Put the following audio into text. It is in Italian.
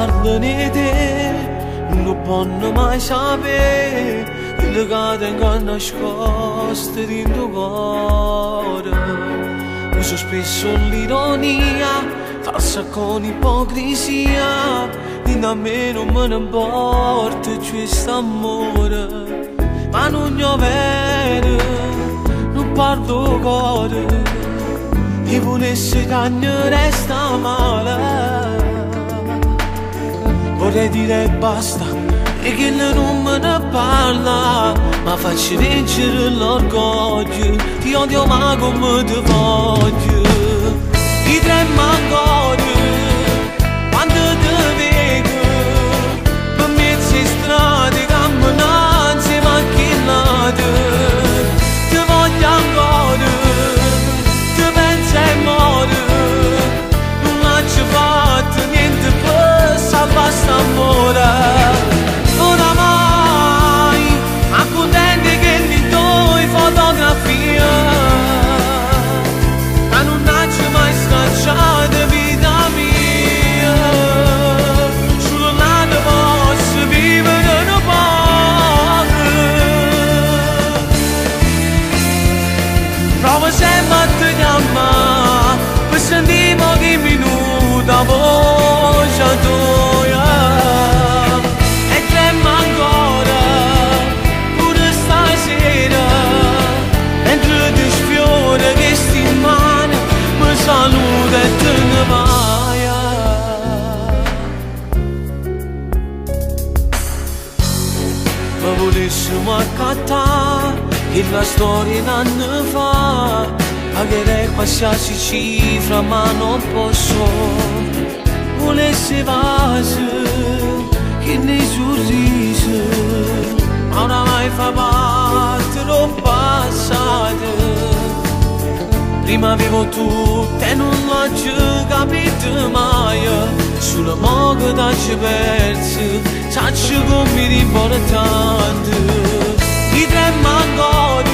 parlane te non possono mai sapere quello che tengo nascosto dentro il cuore. Uso spesso l'ironia falsa con ipocrisia e da me non me ne importa questo amore, ma non io vedo, non parlo cuore e volesse che ne resta male. Vorrei dire basta e che lei non me ne parla, ma faccio vincere l'orgoglio, ti odio ma come ti voglio. Ti tremo ancora quando ti vedo per mezzo di strade camminanze macchinate. Ti voglio ancora, ti penso e muore, non ho fatto niente per salvare st'amore. Oramai accontenti che li do fotografie, ma non ho mai scacciato vita mia. Solo là posso vivere un po'. Provo sempre a ti chiamare per sentire pochi minuti a voce tua. E tremo ancora pure stasera mentre ti sfiora che sti in mano mi saluta e te ne vai. Ma volessimo accattare che la storia d'anni fa, pagherei qualsiasi cifra ma non posso. Volesse vase che nei sorrisi, ma oramai fa parte del passato. Prima avevo tutto e non l'ho capito mai, sulla moga t'ho perso, saccio come mi importante. Ti tremo ancora